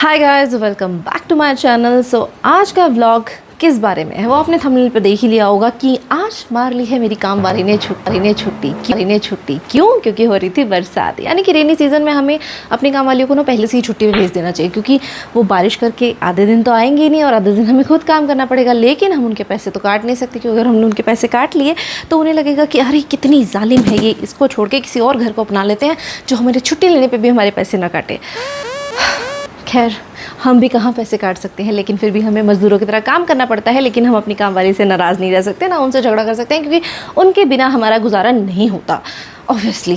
Hi guys, welcome back to my channel. So आज का vlog किस बारे में है वो आपने थंबनेल पे देख ही लिया होगा कि आज मार ली है मेरी काम वाली ने छुट्टी। क्यों? क्योंकि हो रही थी बरसात। यानी कि रेनी सीज़न में हमें अपनी काम वालियों को ना पहले से ही छुट्टी पे भेज देना चाहिए, क्योंकि वो बारिश करके आधे दिन तो आएंगे ही नहीं और आधे दिन हमें खुद काम करना पड़ेगा। लेकिन हम उनके पैसे तो काट नहीं सकते, क्योंकि अगर हमने उनके पैसे काट लिए तो उन्हें लगेगा कि अरे कितनी जालिम है ये, इसको छोड़ के किसी और घर को अपना लेते हैं जो हमारे छुट्टी लेने पर भी हमारे पैसे ना काटे। खैर, हम भी कहाँ पैसे काट सकते हैं, लेकिन फिर भी हमें मज़दूरों की तरह काम करना पड़ता है। लेकिन हम अपनी काम वाली से नाराज़ नहीं रह सकते, ना उनसे झगड़ा कर सकते हैं, क्योंकि उनके बिना हमारा गुजारा नहीं होता ऑब्वियसली।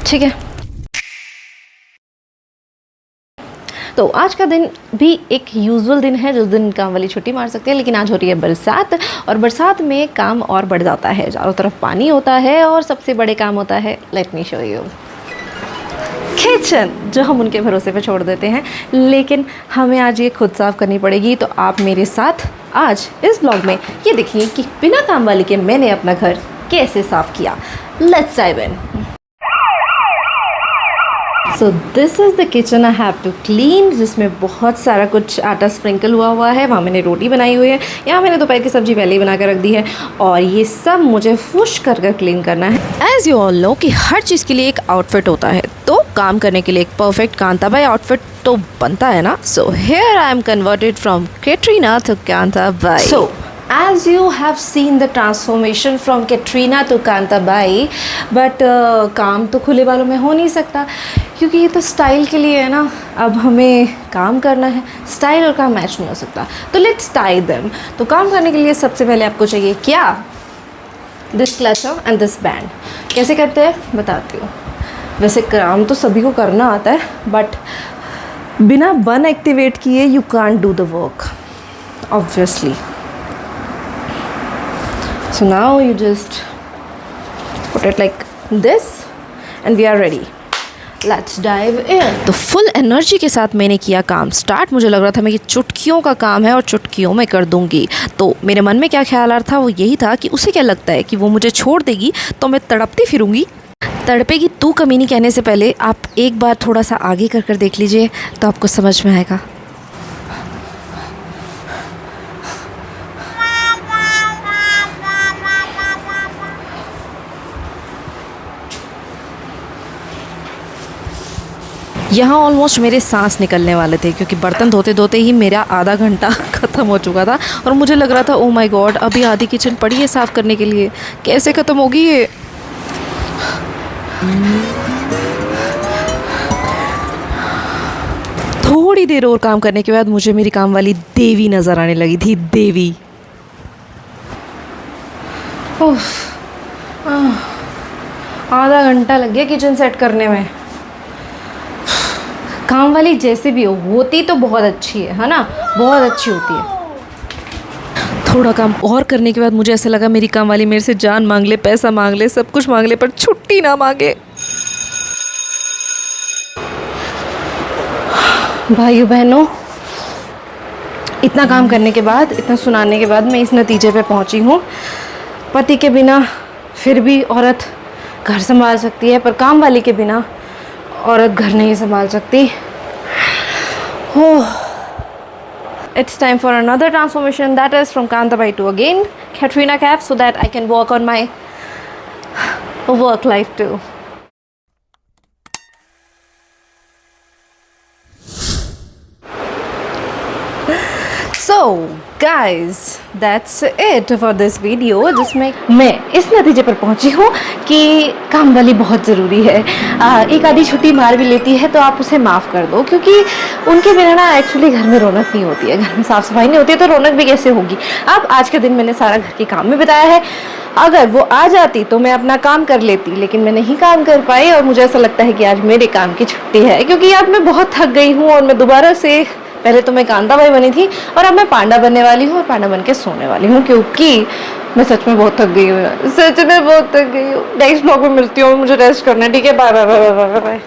ठीक है, तो आज का दिन भी एक यूजुअल दिन है जिस दिन काम वाली छुट्टी मार सकते हैं। लेकिन आज हो रही है बरसात, और बरसात में काम और बढ़ जाता है। चारों तरफ पानी होता है और सबसे बड़े काम होता है, let me show you, kitchen, जो हम उनके भरोसे पे छोड़ देते हैं। लेकिन हमें आज ये खुद साफ़ करनी पड़ेगी। तो आप मेरे साथ आज इस ब्लॉग में ये देखिए कि बिना काम वाली के मैंने अपना घर कैसे साफ़ किया। Let's dive in. So this is the kitchen I have to clean, जिसमें बहुत सारा कुछ आटा स्प्रिंकल हुआ है। वहाँ मैंने रोटी बनाई हुई है, यहाँ मैंने दोपहर की सब्ज़ी पहले ही बना कर रख दी है, और ये सब मुझे फुश कर क्लीन करना है। एज़ यू ऑल नो कि हर चीज़ के लिए एक आउटफिट होता है, तो काम करने के लिए एक परफेक्ट कांताबाई आउटफिट तो बनता है ना। So here I am converted from Katrina to Kantabai. So as you have seen the transformation from Katrina to Kantabai, but काम तो खुले बालों में हो नहीं सकता, क्योंकि ये तो स्टाइल के लिए है ना। अब हमें काम करना है, स्टाइल और काम मैच नहीं हो सकता, तो लेट्स टाई देम। तो काम करने के लिए सबसे पहले आपको चाहिए क्या? This clutcher and this band. कैसे करते हैं बताती हूँ। वैसे काम तो सभी को करना आता है, बट बिना बन एक्टिवेट किए you can't do the work obviously. So now you just put it like this and we are ready. Let's dive in. तो फुल एनर्जी के साथ मैंने किया काम स्टार्ट। मुझे लग रहा था मैं ये चुटकियों का काम है और चुटकियों में कर दूंगी। तो मेरे मन में क्या ख्याल आ रहा था वो यही था कि उसे क्या लगता है कि वो मुझे छोड़ देगी तो मैं तड़पती फिरूंगी। तड़पेगी तू कमीनी कहने से पहले आप एक बार थोड़ा सा आगे कर देख लीजिए, तो आपको समझ में आएगा। यहाँ ऑलमोस्ट मेरे सांस निकलने वाले थे, क्योंकि बर्तन धोते धोते ही मेरा आधा घंटा ख़त्म हो चुका था, और मुझे लग रहा था ओ माय गॉड, अभी आधी किचन पड़ी है साफ़ करने के लिए, कैसे ख़त्म होगी ये। थोड़ी देर और काम करने के बाद मुझे मेरी काम वाली देवी नज़र आने लगी थी। देवी। आधा घंटा लग गया किचन सेट करने में। काम वाली जैसे भी होती तो बहुत अच्छी है ना, बहुत अच्छी होती है। थोड़ा काम और करने के बाद मुझे ऐसा लगा मेरी काम वाली मेरे से जान मांग ले, पैसा मांग ले, सब कुछ मांग ले, पर छुट्टी ना मांगे। भाइयों बहनों, इतना काम करने के बाद, इतना सुनाने के बाद मैं इस नतीजे पे पहुंची हूँ, पति के बिना फिर भी औरत घर संभाल सकती है, पर काम वाली के बिना औरत घर नहीं संभाल सकती। It's time for another transformation, that is from Kantabai to again Katrina Kaif, so that I can work on my work life too. So guys, that's it for this video, जिसमें मैं इस नतीजे पर पहुंची हूँ कि काम वाली बहुत ज़रूरी है। एक आधी छुट्टी मार भी लेती है तो आप उसे माफ़ कर दो, क्योंकि उनके बिना ना एक्चुअली घर में रौनक नहीं होती है, घर में साफ़ सफाई नहीं होती है, तो रौनक भी कैसे होगी। अब आज के दिन मैंने सारा घर के काम में बिताया है। अगर वो आ जाती तो मैं अपना काम कर लेती, लेकिन मैं नहीं काम कर पाई, और मुझे ऐसा लगता है कि आज मेरे काम की छुट्टी है, क्योंकि आज मैं बहुत थक गई हूँ। और मैं दोबारा से, पहले तो मैं कांताबाई बनी थी और अब मैं पांडा बनने वाली हूँ, और पांडा बन के सोने वाली हूँ, क्योंकि मैं सच में बहुत थक गई हूँ। सच में बहुत थक गई हूँ। नेक्स्ट ब्लॉग में मिलती हूँ, मुझे रेस्ट करना है। ठीक है, bye bye bye bye bye.